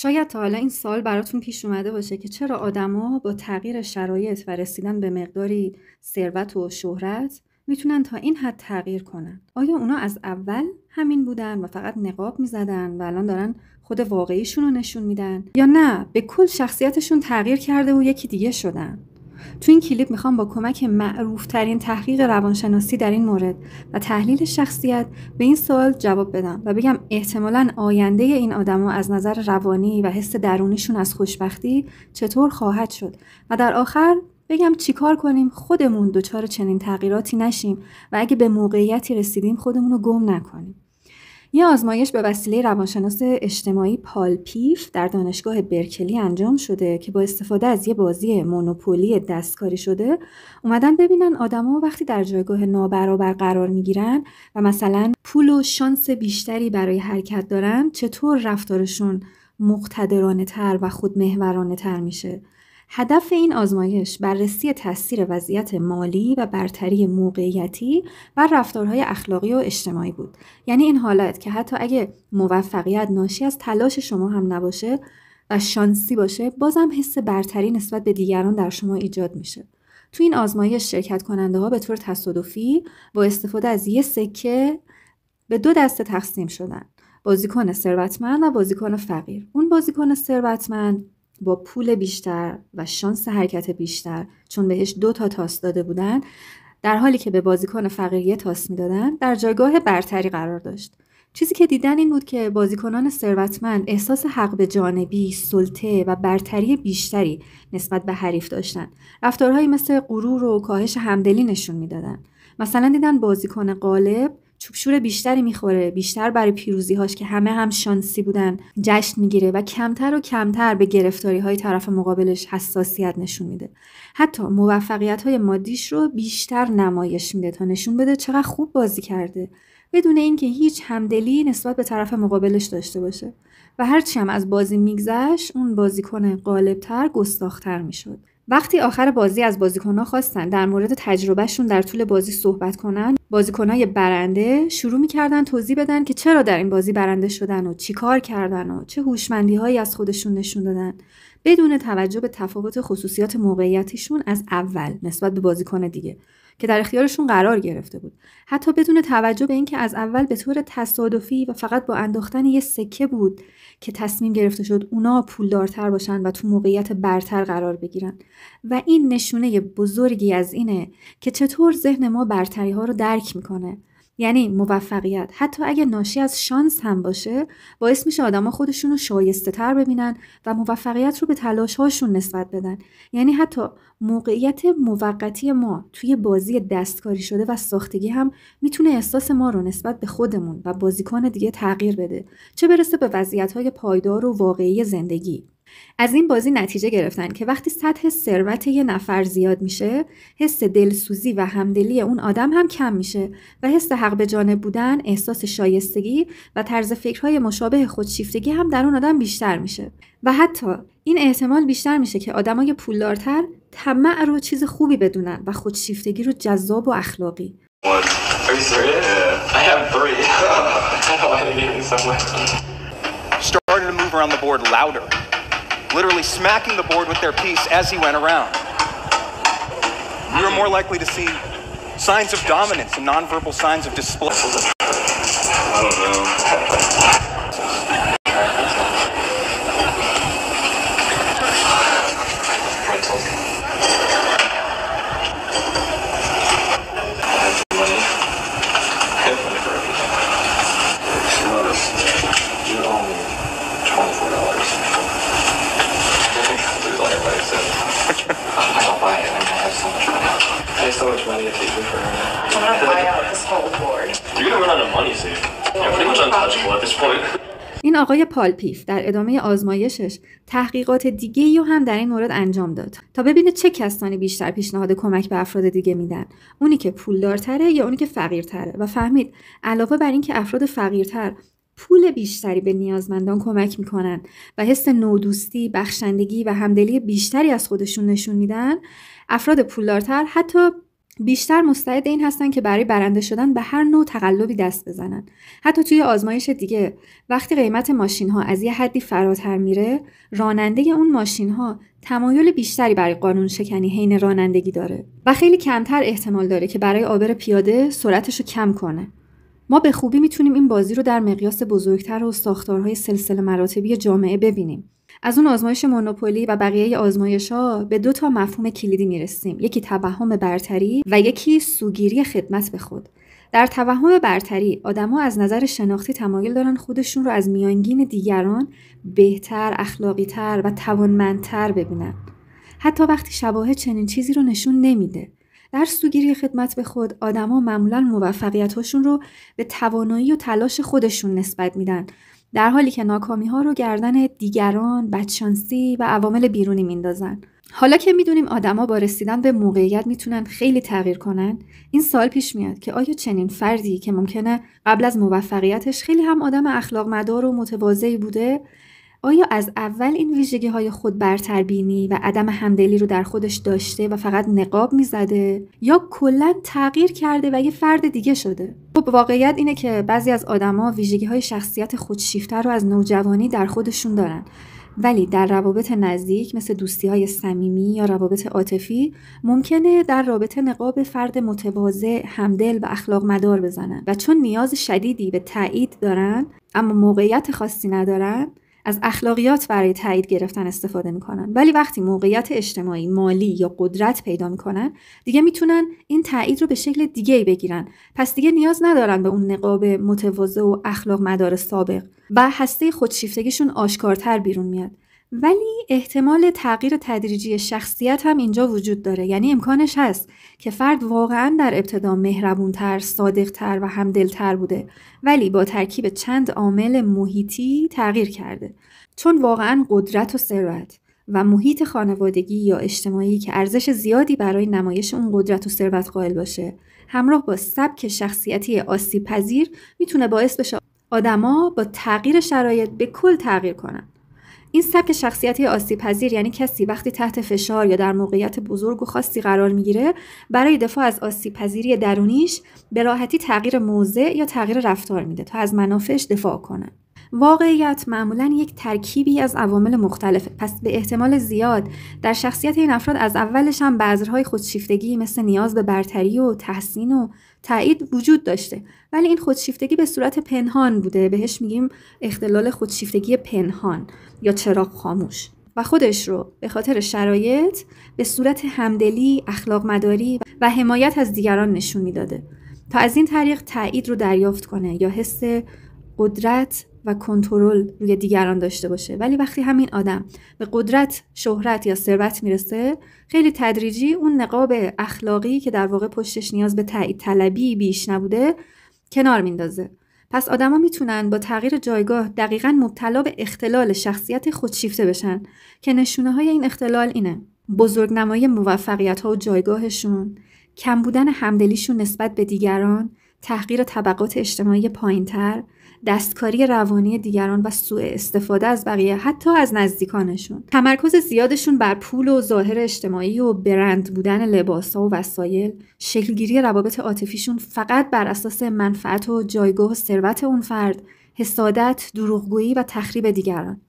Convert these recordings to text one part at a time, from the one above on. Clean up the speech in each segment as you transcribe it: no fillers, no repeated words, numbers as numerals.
شاید تا حالا این سوال براتون پیش اومده باشه که چرا آدما با تغییر شرایط و رسیدن به مقداری ثروت و شهرت میتونن تا این حد تغییر کنن؟ آیا اونا از اول همین بودن و فقط نقاب میزدن و الان دارن خود واقعیشون رو نشون میدن؟ یا نه به کل شخصیتشون تغییر کرده و یکی دیگه شدن؟ تو این کلیپ میخوام با کمک معروف ترین تحقیق روانشناسی در این مورد و تحلیل شخصیت به این سوال جواب بدم و بگم احتمالاً آینده این آدما از نظر روانی و حس درونیشون از خوشبختی چطور خواهد شد و در آخر بگم چیکار کنیم خودمون دچار چنین تغییراتی نشیم و اگه به موقعیتی رسیدیم خودمون رو گم نکنیم. یه آزمایش به وسیله روانشناس اجتماعی پال پیف در دانشگاه برکلی انجام شده که با استفاده از یه بازی مونوپولی دستکاری شده اومدن ببینن آدما وقتی در جایگاه نابرابر قرار میگیرن و مثلا پول و شانس بیشتری برای حرکت دارن چطور رفتارشون مقتدرانه تر و خودمحورانه تر میشه. هدف این آزمایش بررسی تاثیر وضعیت مالی و برتری موقعیتی بر رفتارهای اخلاقی و اجتماعی بود. یعنی این حالت که حتی اگه موفقیت ناشی از تلاش شما هم نباشه و شانسی باشه، بازم حس برتری نسبت به دیگران در شما ایجاد میشه. تو این آزمایش شرکت کننده ها به طور تصادفی با استفاده از یه سکه به دو دسته تقسیم شدن: بازیکن ثروتمند و بازیکن فقیر. اون بازیکن ثروتمند با پول بیشتر و شانس حرکت بیشتر، چون بهش 2 تاس داده بودن، در حالی که به بازیکن فقیر 1 تاس میدادن، در جایگاه برتری قرار داشت. چیزی که دیدن این بود که بازیکنان ثروتمند احساس حق به جانبی، سلطه و برتری بیشتری نسبت به حریف داشتن. رفتارهایی مثل غرور و کاهش همدلی نشون میدادن. مثلا دیدن بازیکن غالب چوبشور بیشتری میخوره، بیشتر برای پیروزی‌هاش که همه هم شانسی بودن جشن میگیره و کمتر و کمتر به گرفتاری‌های طرف مقابلش حساسیت نشون میده. حتی موفقیت‌های مادیش رو بیشتر نمایش میده تا نشون بده چقدر خوب بازی کرده، بدون اینکه هیچ همدلی نسبت به طرف مقابلش داشته باشه. و هرچی هم از بازی میگذشت، اون بازیکن غالب‌تر گستاخ‌تر میشد. وقتی آخر بازی از بازیکن‌ها خواستن در مورد تجربهشون در طول بازی صحبت کنن، بازیکن‌های برنده شروع می‌کردن توضیح بدن که چرا در این بازی برنده شدن و چی کار کردن و چه هوشمندی‌هایی از خودشون نشون دادن، بدون توجه به تفاوت خصوصیات موقعیتیشون از اول نسبت به بازیکن دیگه که در اختیارشون قرار گرفته بود. حتی بدون توجه به اینکه از اول به طور تصادفی و فقط با انداختن یه سکه بود که تصمیم گرفته شد اونا پولدارتر باشن و تو موقعیت برتر قرار بگیرن. و این نشونه بزرگی از اینه که چطور ذهن ما برتری ها رو درک میکنه. یعنی موفقیت حتی اگه ناشی از شانس هم باشه، باعث میشه آدما خودشون رو شایسته تر ببینن و موفقیت رو به تلاش هاشون نسبت بدن. یعنی حتی موقعیت موقتی ما توی بازی دستکاری شده و ساختگی هم میتونه احساس ما رو نسبت به خودمون و بازیکن دیگه تغییر بده، چه برسه به وضعیت‌های پایدار و واقعی زندگی. از این بازی نتیجه گرفتن که وقتی سطح ثروت یه نفر زیاد میشه، حس دلسوزی و همدلی اون آدم هم کم میشه و حس حق به جانب بودن، احساس شایستگی و طرز فکرهای مشابه خودشیفتگی هم در اون آدم بیشتر میشه. و حتی این احتمال بیشتر میشه که آدمای پولدارتر طمع رو چیز خوبی بدونن و خودشیفتگی رو جذاب و اخلاقی. Are you serious? Yeah. I have 3. I know I need it somewhere. Started to move around the board louder, literally smacking the board with their piece as he went around. We were more likely to see signs of dominance and nonverbal signs of display. I don't know. So much money to take me for her. I'm gonna buy out this whole board. You're gonna run out of money soon. You're pretty much untouchable at this point. این آقای پال پیف در ادامه آزمایشش تحقیقات دیگه‌ای رو هم در این مورد انجام داد تا ببینه چه کسانی بیشتر پیشنهاد کمک به افراد دیگه میدن، اونی که پولدارتره یا اونی که فقیرتره. و فهمید علاوه بر این که افراد فقیرتر پول بیشتری به نیازمندان کمک میکنن و حس نودوستی، بخشندگی و همدلی بیشتری از خودشون نشون میدن، افراد پولدارتر حتی بیشتر مستعد این هستن که برای برنده شدن به هر نوع تقلبی دست بزنن. حتی توی آزمایش دیگه وقتی قیمت ماشین‌ها از یه حدی فراتر میره، راننده اون ماشین‌ها تمایل بیشتری برای قانون شکنی حین رانندگی داره و خیلی کمتر احتمال داره که برای عابر پیاده سرعتشو کم کنه. ما به خوبی میتونیم این بازی رو در مقیاس بزرگتر و ساختارهای سلسله مراتبی جامعه ببینیم. از اون آزمایش مونوپولی و بقیه آزمایش‌ها به 2 مفهوم کلیدی میرسیم. یکی توهم برتری و یکی سوگیری خدمت به خود. در توهم برتری، آدم‌ها از نظر شناختی تمایل دارن خودشون رو از میانگین دیگران بهتر، اخلاقی‌تر و توانمندتر ببینن. حتی وقتی شواهد چنین چیزی رو نشون نمیده. در سوگیری خدمت به خود، آدم‌ها معمولاً موفقیت‌هاشون رو به توانایی و تلاش خودشون نسبت میدن، در حالی که ناکامی‌ها رو گردن دیگران، بدشانسی و عوامل بیرونی میندازن. حالا که میدونیم آدما با رسیدن به موقعیت میتونن خیلی تغییر کنن، این سوال پیش میاد که آیا چنین فردی که ممکنه قبل از موفقیتش خیلی هم آدم اخلاق مدار و متواضعی بوده، آیا از اول این ویژگی‌های خود برتربینی و عدم همدلی رو در خودش داشته و فقط نقاب میزده، یا کلاً تغییر کرده و یه فرد دیگه شده؟ خب واقعیت اینه که بعضی از آدما ویژگی‌های شخصیت خودشیفته رو از نوجوانی در خودشون دارن، ولی در روابط نزدیک مثل دوستی‌های صمیمی یا روابط عاطفی ممکنه در رابطه نقاب فرد متواضع، همدل و اخلاق مدار بزنن و چون نیاز شدیدی به تایید دارن اما موقعیت خاصی ندارن، از اخلاقیات برای تایید گرفتن استفاده میکنن. ولی وقتی موقعیت اجتماعی، مالی یا قدرت پیدا میکنن، دیگه میتونن این تایید رو به شکل دیگه‌ای بگیرن. پس دیگه نیاز ندارن به اون نقاب متواضع و اخلاق مدار سابق و هسته خودشیفتگیشون آشکارتر بیرون میاد. ولی احتمال تغییر تدریجی شخصیت هم اینجا وجود داره. یعنی امکانش هست که فرد واقعاً در ابتدا مهربونتر، صادقتر و همدلتر بوده، ولی با ترکیب چند عامل محیطی تغییر کرده. چون واقعاً قدرت و ثروت و محیط خانوادگی یا اجتماعی که ارزش زیادی برای نمایش اون قدرت و ثروت قائل باشه، همراه با سبک شخصیتی آسیب پذیر میتونه باعث بشه آدما با تغییر شرایط به کل تغییر کنن. این سبک شخصیتی آسیب‌پذیر یعنی کسی وقتی تحت فشار یا در موقعیت بزرگ و خاصی قرار میگیره، برای دفاع از آسیب‌پذیری درونیش به راحتی تغییر موضع یا تغییر رفتار میده تا از منافعش دفاع کنه. واقعیت معمولاً یک ترکیبی از عوامل مختلفه. پس به احتمال زیاد در شخصیت این افراد از اولش هم بذرهای خودشیفتگی مثل نیاز به برتری و تحسین و تایید وجود داشته، ولی این خودشیفتگی به صورت پنهان بوده. بهش میگیم اختلال خودشیفتگی پنهان یا چراغ خاموش، و خودش رو به خاطر شرایط به صورت همدلی، اخلاق مداری و حمایت از دیگران نشون میداده تا از این طریق تایید رو دریافت کنه یا حس قدرت و کنترل روی دیگران داشته باشه. ولی وقتی همین آدم به قدرت، شهرت یا ثروت میرسه، خیلی تدریجی اون نقاب اخلاقی که در واقع پشتش نیاز به تایید طلبی بیش نبوده کنار میندازه. پس آدما میتونن با تغییر جایگاه دقیقاً مبتلا به اختلال شخصیت خودشیفته بشن که نشونه های این اختلال اینه: بزرگنمایی موفقیت ها و جایگاهشون، کم بودن همدلیشون نسبت به دیگران، تحقیر طبقات اجتماعی پایین‌تر، دستکاری روانی دیگران و سوء استفاده از بقیه، حتی از نزدیکانشون. تمرکز زیادشون بر پول و ظاهر اجتماعی و برند بودن لباسا و وسایل. شکلگیری روابط عاطفیشون فقط بر اساس منفعت و جایگاه و ثروت اون فرد. حسادت، دروغگویی و تخریب دیگران.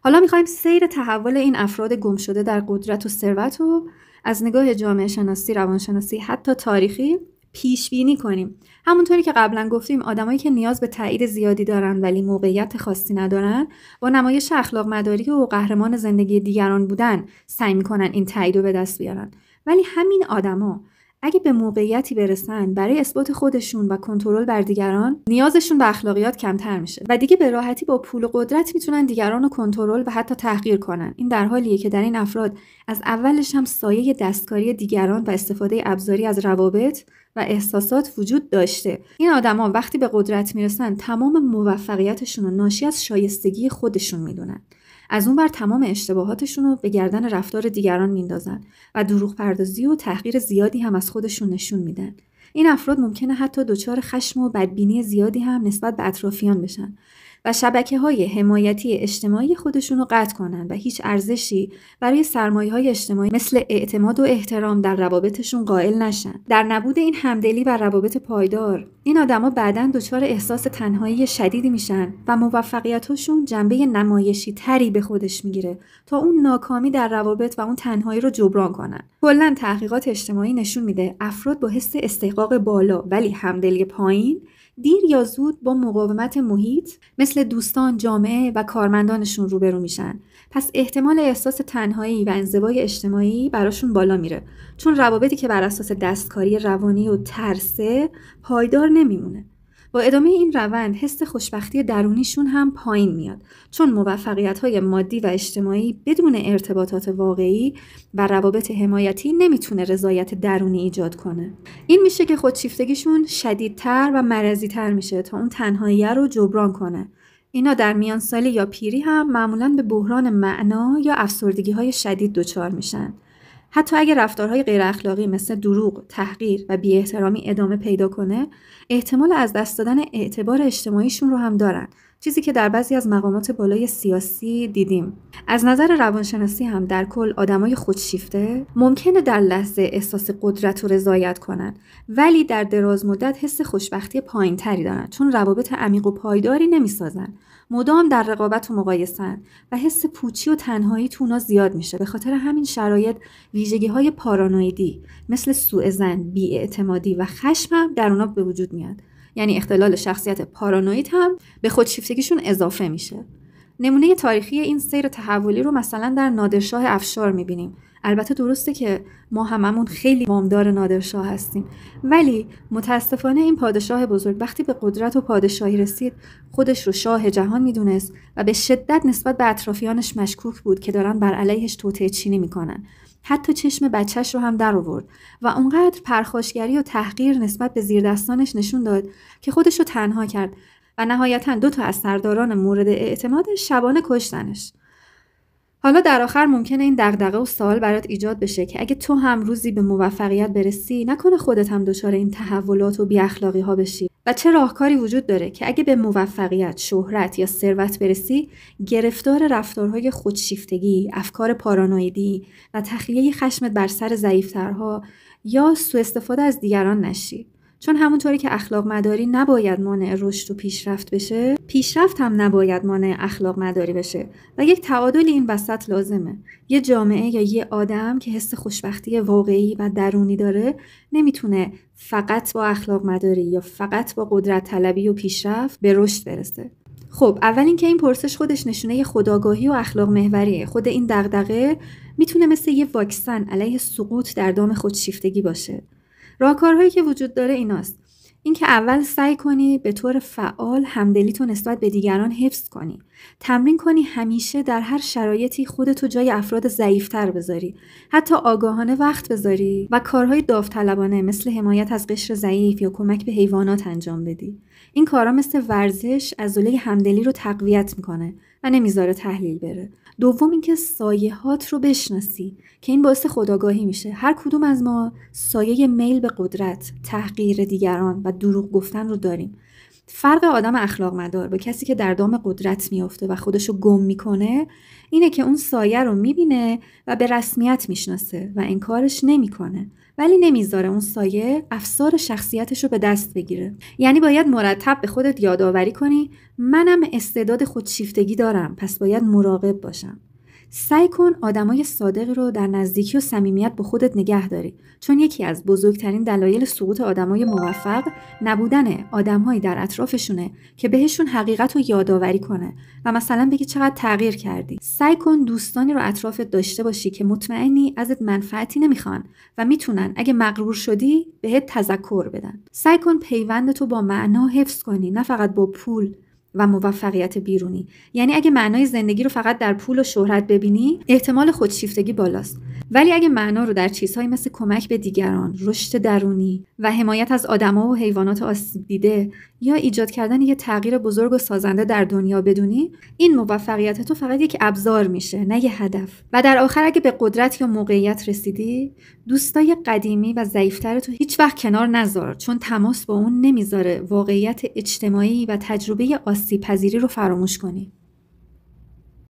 حالا می‌خوایم سیر تحول این افراد گم شده در قدرت و ثروت رو از نگاه جامعه شناسی، روانشناسی، حتی تاریخی پیش بینی کنیم. همونطوری که قبلا گفتیم، آدمایی که نیاز به تایید زیادی دارن ولی موقعیت خاصی ندارن، با نمایش اخلاق مداری و قهرمان زندگی دیگران بودن سعی میکنن این تایید رو به دست بیارن. ولی همین آدما اگه به موقعیتی برسن برای اثبات خودشون و کنترل بر دیگران، نیازشون به اخلاقیات کمتر میشه و دیگه به راحتی با پول و قدرت میتونن دیگران رو کنترل و حتی تحقیر کنن. این در حالیه که در این افراد از اولش هم سایه دستکاری دیگران و استفاده ابزاری از روابط و احساسات وجود داشته. این آدما وقتی به قدرت میرسن، تمام موفقیتشون رو ناشی از شایستگی خودشون میدونن. از اون بر تمام اشتباهاتشون رو به گردن رفتار دیگران میندازن و دروغ پردازی و تحقیر زیادی هم از خودشون نشون میدن. این افراد ممکنه حتی دچار خشم و بدبینی زیادی هم نسبت به اطرافیان بشن. و شبکه‌های حمایتی اجتماعی خودشون رو قطع کنن و هیچ ارزشی برای سرمایه‌های اجتماعی مثل اعتماد و احترام در روابطشون قائل نشن. در نبود این همدلی و روابط پایدار، این آدما بعداً دچار احساس تنهایی شدیدی میشن و موفقیتاشون جنبه نمایشی تری به خودش میگیره تا اون ناکامی در روابط و اون تنهایی رو جبران کنن. کلاً تحقیقات اجتماعی نشون میده افراد با حس استحقاق بالا ولی همدلی پایین دیر یا زود با مقاومت محیط مثل دوستان، جامعه و کارمندانشون روبرو میشن. پس احتمال احساس تنهایی و انزوای اجتماعی براشون بالا میره، چون روابطی که بر اساس دستکاری روانی و ترسه پایدار نمیمونه. با ادامه این روند حس خوشبختی درونیشون هم پایین میاد، چون موفقیت‌های مادی و اجتماعی بدون ارتباطات واقعی و روابط حمایتی نمیتونه رضایت درونی ایجاد کنه. این میشه که خودشیفتگیشون شدیدتر و مرضی‌تر میشه تا اون تنهایی رو جبران کنه. اینا در میان سالی یا پیری هم معمولاً به بحران معنا یا افسردگی‌های شدید دچار میشن. حتی اگر رفتارهای غیر اخلاقی مثل دروغ، تحقیر و بی‌احترامی ادامه پیدا کنه، احتمال از دست دادن اعتبار اجتماعیشون رو هم دارن، چیزی که در بعضی از مقامات بالای سیاسی دیدیم. از نظر روانشناسی هم در کل آدمای خودشیفته ممکنه در لحظه احساس قدرت و رضایت کنن، ولی در دراز مدت حس خوشبختی پایین‌تری دارن، چون روابط عمیق و پایداری نمی‌سازن. مدام در رقابت و مقایسن و حس پوچی و تنهایی تو اونا زیاد میشه. به خاطر همین شرایط ویژگی‌های پارانویدی مثل سوءظن، بی‌اعتمادی و خشم هم در اونا به وجود میاد. یعنی اختلال شخصیت پارانوید هم به خودشیفتگیشون اضافه میشه. نمونه تاریخی این سیر تحولی رو مثلا در نادرشاه افشار میبینیم. البته درسته که ما هممون خیلی وامدار نادرشاه هستیم، ولی متاسفانه این پادشاه بزرگ وقتی به قدرت و پادشاهی رسید خودش رو شاه جهان میدونست و به شدت نسبت به اطرافیانش مشکوک بود که دارن بر علیهش توطئه چینی میکنن. حتی چشم بچهش رو هم در آورد و اونقدر پرخاشگری و تحقیر نسبت به زیردستانش نشون داد که خودش رو تنها کرد و نهایتاً 2 از سرداران مورد اعتمادش شبانه کشتنش. حالا در آخر ممکنه این دغدغه و سوال برات ایجاد بشه که اگه تو هم روزی به موفقیت برسی، نکنه خودت هم دچار این تحولات و بی‌اخلاقی ها بشی؟ و چه راهکاری وجود داره که اگه به موفقیت، شهرت یا ثروت برسی، گرفتار رفتارهای خودشیفتگی، افکار پارانویدی و تخلیه خشمت بر سر ضعیف‌ترها یا سوء استفاده از دیگران نشی؟ چون همونطوری که اخلاق مداری نباید مانع رشد و پیشرفت بشه، پیشرفت هم نباید مانع اخلاق مداری بشه و یک تعادل این وسط لازمه. یه جامعه یا یه آدم که حس خوشبختی واقعی و درونی داره نمیتونه فقط با اخلاق مداری یا فقط با قدرت طلبی و پیشرفت به رشد برسه. خب اول اینکه این پرسش خودش نشونه خودآگاهی و اخلاق محوریه. خود این دغدغه میتونه مثل یه واکسن علیه سقوط در دام خودشیفتگی باشه. راهکارهایی که وجود داره ایناست: اینکه اول سعی کنی به طور فعال همدلیتو نسبت به دیگران حفظ کنی. تمرین کنی همیشه در هر شرایطی خودتو جای افراد ضعیفتر بذاری، حتی آگاهانه وقت بذاری و کارهای داوطلبانه مثل حمایت از قشر ضعیف یا کمک به حیوانات انجام بدی. این کارا مثل ورزش عضله همدلی رو تقویت میکنه و نمیذاره تحلیل بره. دوم اینکه سایه‌هات رو بشناسی که این باعث خودآگاهی میشه. هر کدوم از ما سایه میل به قدرت، تحقیر دیگران و دروغ گفتن رو داریم. فرق آدم اخلاق مدار با کسی که در دام قدرت میافته و خودشو گم میکنه اینه که اون سایه رو میبینه و به رسمیت میشناسه و انکارش نمیکنه، ولی نمیذاره اون سایه افسار شخصیتش رو به دست بگیره. یعنی باید مرتب به خودت یادآوری کنی منم استعداد خودشیفتگی دارم، پس باید مراقب باشم. سعی کن آدمای صادقی رو در نزدیکی و صمیمیت با خودت نگه داری، چون یکی از بزرگترین دلایل سقوط آدمای موفق نبودن آدمهایی در اطرافشونه که بهشون حقیقت رو یادآوری کنه و مثلا بگی چقدر تغییر کردی. سعی کن دوستانی رو اطرافت داشته باشی که مطمئنی ازت منفعتی نمیخوان و میتونن اگه مغرور شدی بهت تذکر بدن. سعی کن پیوندتو با معنا حفظ کنی، نه فقط با پول و موفقیت بیرونی. یعنی اگه معنای زندگی رو فقط در پول و شهرت ببینی، احتمال خودشیفتگی بالاست. ولی اگه معنا رو در چیزهایی مثل کمک به دیگران، رشد درونی و حمایت از آدم‌ها و حیوانات آسیب دیده یا ایجاد کردن یه تغییر بزرگ و سازنده در دنیا بدونی، این موفقیت تو فقط یک ابزار میشه، نه یه هدف. و در آخر اگه به قدرت یا موقعیت رسیدی، دوستای قدیمی و ضعیف‌تر تو هیچ وقت کنار نذار، چون تماس با اون نمیذاره واقعیت اجتماعی و تجربه آسیب پذیری رو فراموش کنی.